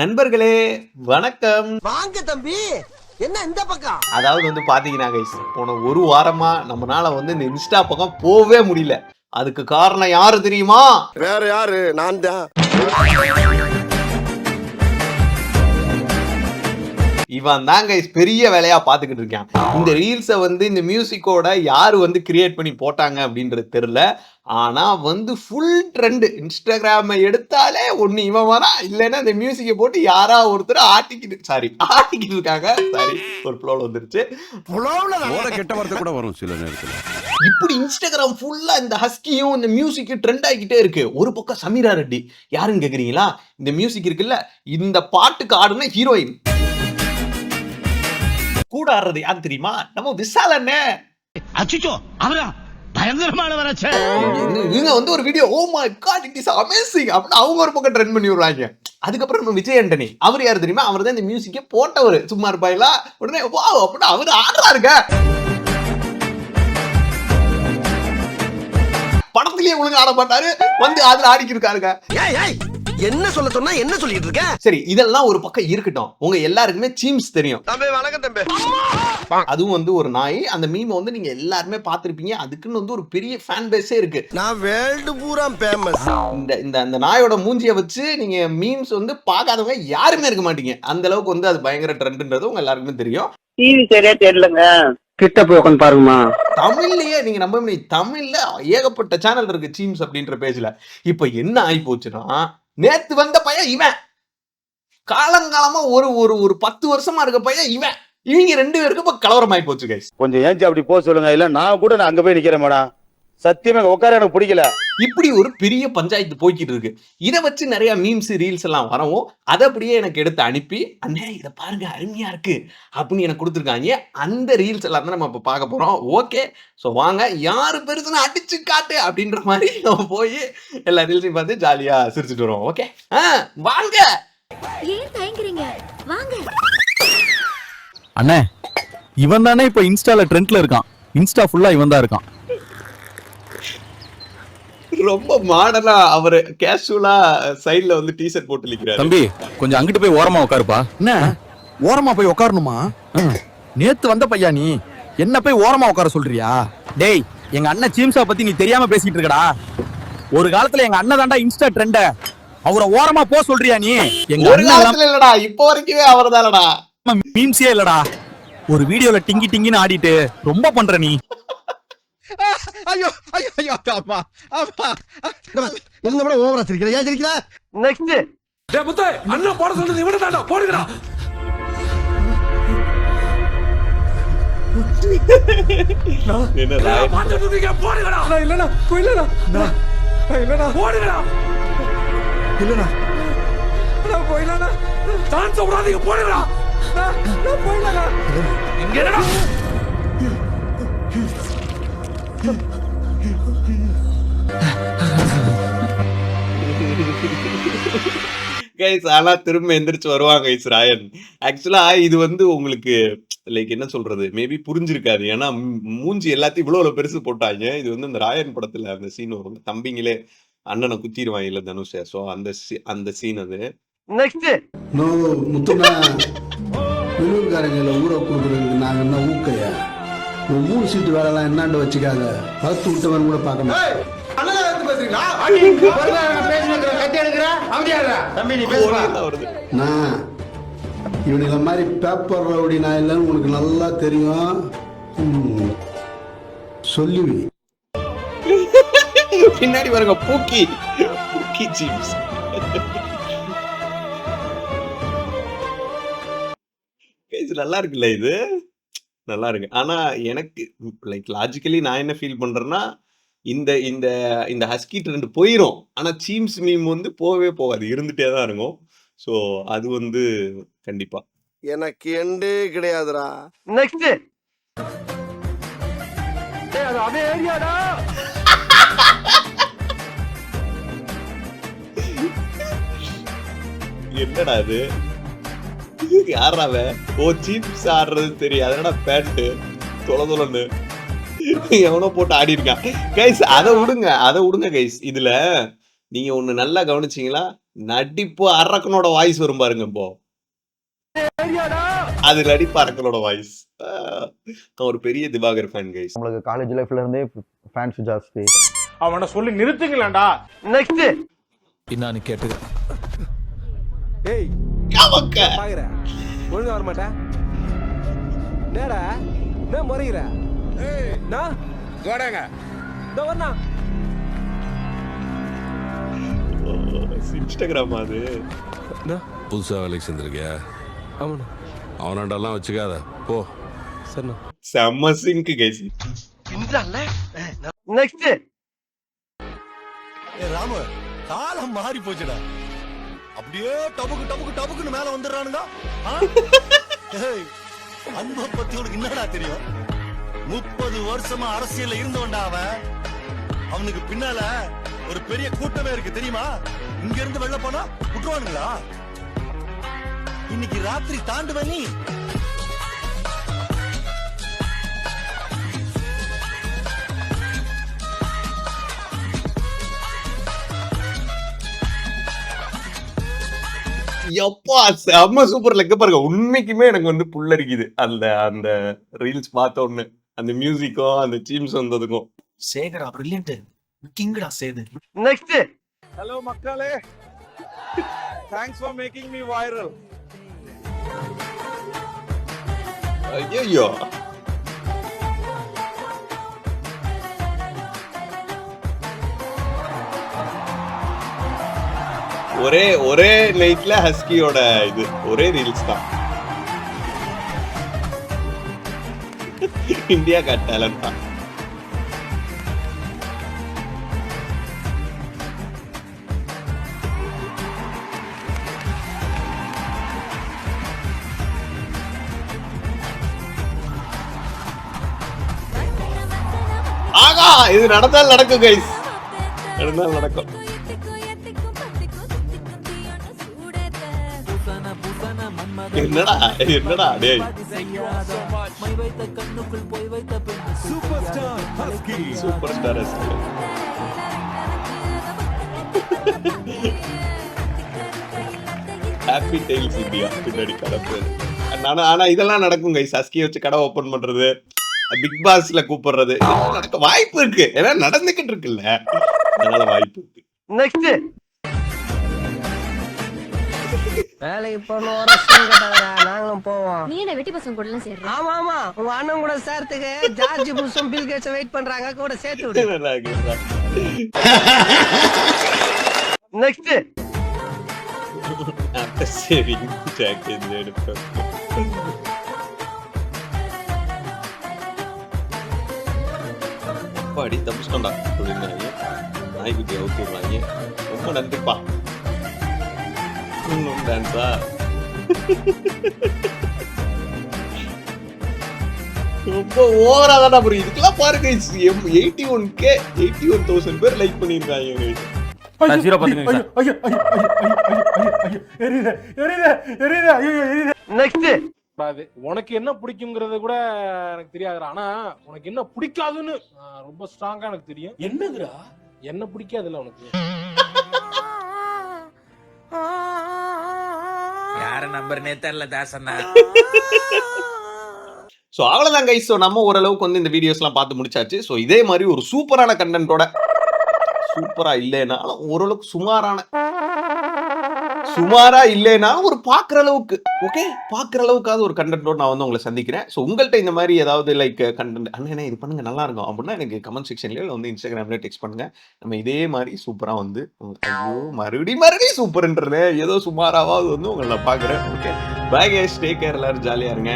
நண்பர்களே வணக்கம். வாங்க தம்பி, என்ன இந்த பக்கம்? அதாவது பாத்தீங்கன்னா கைஸ், போன ஒரு வாரமா நம்மனால இந்த இன்ஸ்டா பக்கம் போவே முடியல. அதுக்கு காரணம் யாரு தெரியுமா? வேற யாரு? நான் தான். இவன் தான் கைஸ் பெரிய வேலையா பாத்துக்கிட்டு இருக்கான். இந்த ரீல்ஸை இந்த மியூசிக்கோட யாரு கிரியேட் பண்ணி போட்டாங்க அப்படின்றது தெரியல. ஆனா ஃபுல் ட்ரெண்ட். இன்ஸ்டாகிராம எடுத்தாலே ஒண்ணு இவன் வரா, இல்லைன்னா இந்த மியூசிக்கை போட்டு யாரா ஒருத்தர் ஆட்டிக்கிட்டு இருக்காங்க. சாரி, ஒரு ஃப்ளோல வந்துருச்சு. கெட்ட வார்த்தை கூட வரும் சில நேரத்துல. இப்படி இன்ஸ்டாகிராம் ஃபுல்லா இந்த ஹஸ்கியும் இந்த மியூசிக்கும் ட்ரெண்ட் ஆகிக்கிட்டே இருக்கு. ஒரு பக்கம் சமீரா ரெட்டி, யாருன்னு கேக்குறீங்களா? இந்த மியூசிக் இருக்குல்ல, இந்த பாட்டுக்கு ஆடுன ஹீரோயின். கூட ஆடுறது யாரு தெரியுமா? நம்ம விஷால் அண்ணன். அச்சோ, அவரா பயங்கரமான வரச்சே. இவங்க ஒரு video, oh my got it is amazing அப்படி அவங்க ஒரு பக்கம் ட்ரெண்ட் பண்ணி விடுறாங்க. அதுக்கப்புறம் நம்ம விஜய் ஆண்டனி, அவர் யாரு தெரியுமா? அவர் தான் இந்த மியூசிக்கை போட்டவர். சும்மா இருப்பாங்களா? உடனே வாவ் அப்படி அவர் ஆடுறாருங்க. படத்திலேயே ஒழுங்கு ஆட மாட்டாரு, அதுல ஆடிக்கிட்டு இருக்காருங்க. என்ன சொல்ல சொன்னா என்ன சொல்லிட்டு இருக்க? சரி, இதெல்லாம் ஒரு பக்கம் இருக்கட்டும். உங்க எல்லாருக்குமே சீம்ஸ் தெரியும். தம்பி வணக்கம் தம்பி. அதுவும் ஒரு நாய். அந்த மீம் நீங்க எல்லாருமே பார்த்திருப்பீங்க. அதுக்குன்னு ஒரு பெரிய ஃபேன் பேஸே இருக்கு. நான் வேர்ல்டு பூரா ஃபேமஸ். இந்த நாயோட மூஞ்சியை வச்சு நீங்க மீம்ஸ் பார்க்காதவங்க யாருமே இருக்க மாட்டீங்க. அந்த அளவுக்கு அது பயங்கர ட்ரெண்ட்ன்றது உங்க எல்லாருக்குமே தெரியும். டிவி சரியா தெரியலங்க, கிட்ட போய் உட்காந்து பாருங்கம்மா. தமிழ்லயே நீங்க நம்ப முடியும், தமிழ்ல ஏகப்பட்ட சேனல் இருக்கு சீம்ஸ் அப்படின்ற பேஜ்ல. இப்ப என்ன ஆகி போச்சுன்னா, நேத்து வந்த பையன் இவன், காலங்காலமா ஒரு 10 வருஷமா இருக்க பையன் இவன். இவங்க 2 பேருக்கு இப்ப கலவரம் ஆகி போச்சு கைஸ். கொஞ்சம் ஏஞ்சி அப்படி போக சொல்லுங்க, இல்ல நான் கூட அங்க போய் நிக்கிறேன் மேடம். சத்தியமா உட்கார எனக்கு பிடிக்கல. இப்படி ஒரு பெரிய பஞ்சாயத்து போய்கிட்டு இருக்கு. இதை வச்சு நிறைய மீம்ஸ் ரீல்ஸ் எல்லாம் வரவும் அதை அப்படியே எனக்கு எடுத்து அனுப்பி, அண்ணே இதை பாருங்க அருமையா இருக்கு அப்படின்னு எனக்கு கொடுத்துருக்காங்க. அந்த ரீல்ஸ் எல்லாம் தான் நம்ம இப்ப பார்க்க போறோம். ஓகே, ஸோ வாங்க, யாரு பெருசுன்னு அடிச்சு காட்டு அப்படின்ற மாதிரி நம்ம போய் எல்லா ரீல்ஸையும் பார்த்து ஜாலியா சிரிச்சுட்டு வரோம். ஓகே, வாங்க. ஏன் தயங்குறீங்க? வாங்க. அண்ணே, இவன் தானே இப்ப இன்ஸ்டால ட்ரெண்ட்ல இருக்கான். இன்ஸ்டா ஃபுல்லா இவன் தான் இருக்கான். ரொம்ப மாடலா அவரு கேஷுவலா சைடுல டி-ஷர்ட் போட்டு நிக்கிறாரு. தம்பி, கொஞ்சம் அங்கிட்டு போய் ஓரமா உட்காருப்பா. என்ன ஓரமா போய் உட்காரணுமா? நேத்து வந்த பையா நீ என்ன போய் ஓரமா உட்கார சொல்றியா? டேய், எங்க அண்ணன் சீம்ஸா பத்தி நீ தெரியாம பேசிட்டு இருக்கடா. ஒரு காலத்துல எங்க அண்ணன் தாண்டா இன்ஸ்டா ட்ரெண்ட். அவரை ஓரமா போ சொல்றியா நீ? எங்க ஒரு காலத்துல இல்லடா, இப்போ வரைக்குமே அவர்தானடா. மீம்ஸே இல்லடா. ஒரு வீடியோல டிங்கி டிங்கின்னு ஆடிட்டு ரொம்ப பண்ற நீ. ஐயோ ஐயோ ஐயோ அம்மா அம்மா. என்ன கூட ஓவரா சிரிக்கிற? ஏன் சிரிக்கிற? நெக்ஸ்ட். டேய் முத்து, அண்ணா போட சொல்றது இவன தான்டா, போடுங்கடா. என்னடா பாத்துட்டு இருக்கீங்க, போடுங்கடா. நான் இல்லடா, இல்லடா. நான் இல்லடா, போடுங்கடா. இல்லடா, நான் போயிடலடா. சான்ஸ் விடாதீங்க, போடுங்கடா. நான் போயிடலடா. இங்க என்னடா? கைஸ், ஆனா திரும்ப எந்திரிச்சு வருவாங்க கைஸ் ராயன். ஆக்சுவலா இது உங்களுக்கு லைக் என்ன சொல்றது, மேபி புரிஞ்சிருக்காது. ஏன்னா மூஞ்சி எல்லாத்தையும் இவ்வளவு பெருசு போட்டாங்க. இது இந்த ராயன் படத்துல அந்த சீன் வரும், தம்பிங்களே அண்ணனை குத்திடுவாங்க இல்ல தனுஷ. சோ அந்த சீன் அது. நெக்ஸ்ட். நோ முத்துனா, வெளியூர்காரங்கள ஊற கொடுக்குறதுக்கு நாங்க என்ன ஊக்கையா? 3 சீட்டு வேலைலாம் என்னாண்டு வச்சுக்காத. பத்து விட்டவன் கூட பார்க்க மாட்டேன். இவனுங்க மாதிரி பேப்பர் ரவுடி நான் இல்லைன்னு உனக்கு நல்லா தெரியும். சொல்லுவி பின்னாடி பாருங்க, பூக்கி ஜீம்ஸ். நல்லா இருக்குல்ல, இது நல்லா இருக்கு. ஆனா எனக்கு லைக் லாஜிக்கலி நான் என்ன ஃபீல் பண்றேன்னா, இந்த இந்த இந்த ஹஸ்கி ட்ரெண்ட் போயிரும். ஆனா சீம்ஸ் மீம் போகவே போகாது, இருந்துட்டே தான் இருக்கும். ஸோ அது கண்டிப்பா எனக்கு எண்டே கிடையாதுடா. நெக்ஸ்ட். அது அதே ஏரியாடா. என்னடா அது? யாராவ? ஓ, சீம்ஸ் ஆடுறது தெரியும். அதனடா பேண்ட் தொலைன்னு எவனோ போட்டு ஆடி இருக்கான் கைஸ். அதை விடுங்க கைஸ். இதுல நீங்க ஒண்ணு நல்லா கவனிச்சீங்களா? நடிப்பு அரக்கனோட வாய்ஸ் வரும் பாருங்க இப்போ. அது நடிப்பு அரக்கனோட வாய்ஸ். நான் ஒரு பெரிய திவாகர் ஃபேன் கைஸ். உங்களுக்கு காலேஜ் லைஃப்ல இருந்தே ஃபேன்ஸ் ஜாஸ்தி. அவனை சொல்லி நிறுத்துங்களேன்டா. நெக்ஸ்ட் என்னான்னு கேட்டு ஏய் கமக்க. பாக்குற ஒழுங்கா வர மாட்டேன். நேரா நான் முறையிற. ஏய் நான் கோடங்க இதோ வரனா. இன்ஸ்டாகிராம் அது. புதுசா வேலைக்கு சேர்ந்திருக்கியா? ஆமாண்ணா. அவனாண்டெல்லாம் வச்சுக்காத போ. சரிண்ணா. செம்ம சிங்க் கைஸ். நெக்ஸ்ட் ராமு காலம் மாறி போச்சுடா. அப்படியே டபுக்கு டபுக்கு டபுக்குன்னு மேல வந்துடுறானுங்க. அன்பை பத்தி உனக்கு என்னடா தெரியும்? 30 வருஷமா அரசியல்ல இருந்தவன்டா அவன். அவனுக்கு பின்னால ஒரு பெரிய கூட்டமே இருக்கு தெரியுமா? இங்க இருந்து வெளில போனா விட்டுருவானுங்களா? இன்னைக்கு ராத்திரி தாண்டுவ நீ. எப்பா செம்ம சூப்பர் லெக்க பாருங்க. உண்மைக்குமே எனக்கு வந்து புல்லரிக்குது. அந்த ரீல்ஸ் பார்த்த உடனே அந்த மியூசிக்கும் அந்த டீம்ஸ் வந்ததுக்கும். சேகரா பிரில்லியன்ட். கிங்டா சேது. நெக்ஸ்ட் ஹலோ மக்களே, thanks for making me viral. ஐயோ ஒரே நைட்ல ஹஸ்கியோட இது ஒரே ரீல்ஸ் தான். இந்தியா காட் டேலண்ட் தான். ஆகா இது நடந்தால் நடக்கும் கைஸ். நடந்தால் நடக்கும். என்னடா டேய் super star husky. Happy tails India பின்னாடி கடை. ஆனா இதெல்லாம் நடக்கும் கைஸ். ஹஸ்கியை வச்சு கடை ஓபன் பண்றது, பிக் பாஸ்ல கூப்பிடுறது நடக்க வாய்ப்பு இருக்கு. ஏன்னா நடந்துகிட்டு இருக்குல்ல, அதனால வாய்ப்பு இருக்கு. நெக்ஸ்ட் வேலைக்கு போகணும் நாங்களும் போவோம். நீ என்ன வெட்டி பசங்க கூட எல்லாம் சேர்ற? ஆமா ஆமா உங்க அண்ணன் கூட சேர்த்துக்கு ஜார்ஜ் புஷும் பில் கேட்ஸ் வெயிட் பண்றாங்க, கூட சேர்த்து விடு. நெக்ஸ்ட் சரி ஜாக்கெட் எடுப்பேன். அடி தப்பிச்சிட்டோம்டா சொல்லியிருந்தாங்க. நாய்க்குட்டி அவுத்துடுறாங்க. ரொம்ப நன்றிப்பா. டான்ஸா ரொம்ப ஓவரா தானே புரியும். இதுக்கெல்லாம் பாருங்க 81,000 பேர் லைக் பண்ணியிருக்காங்க. நெக்ஸ்ட் உனக்கு என்ன பிடிக்குங்கிறது கூட எனக்கு தெரியாதுடா. ஆனா உனக்கு என்ன பிடிக்காதுன்னு ரொம்ப ஸ்ட்ராங்கா எனக்கு தெரியும். என்னதுடா? என்ன பிடிக்காதுல்ல உனக்கு? யார நம்பர்னே தெரியல தாசண்ணா. சோ அவ்வளவுதான் கைஸ். சோ நம்ம ஓரளவுக்கு வந்து இந்த வீடியோஸ் எல்லாம் பார்த்து முடிச்சாச்சு. சோ இதே மாதிரி ஒரு சூப்பரான கண்டென்ட்டோட, சூப்பரா இல்லைனாலும் ஓரளவுக்கு சுமாரா இல்லைனா ஒரு பாக்குற அளவுக்கு, ஓகே பாக்குற அளவுக்காவது ஒரு கண்டென்ட்டோட நான் வந்து உங்களை சந்திக்கிறேன். சோ உங்கள்கிட்ட இந்த மாதிரி ஏதாவது லைக் கண்டென்ட் அண்ணே இது பண்ணுங்க நல்லா இருக்கும் அப்படின்னா எனக்கு கமெண்ட் செக்ஷன்ல வந்து இன்ஸ்டாகிராம்ல டெக்ஸ்ட் பண்ணுங்க. நம்ம இதே மாதிரி சூப்பரா வந்து ஐயோ மறுபடியும் சூப்பர்ன்றதே ஏதோ சுமாராவது வந்து உங்களை நான் பாக்குறேன். Okay bye guys, take care, எல்லாரும் ஜாலியா இருங்க.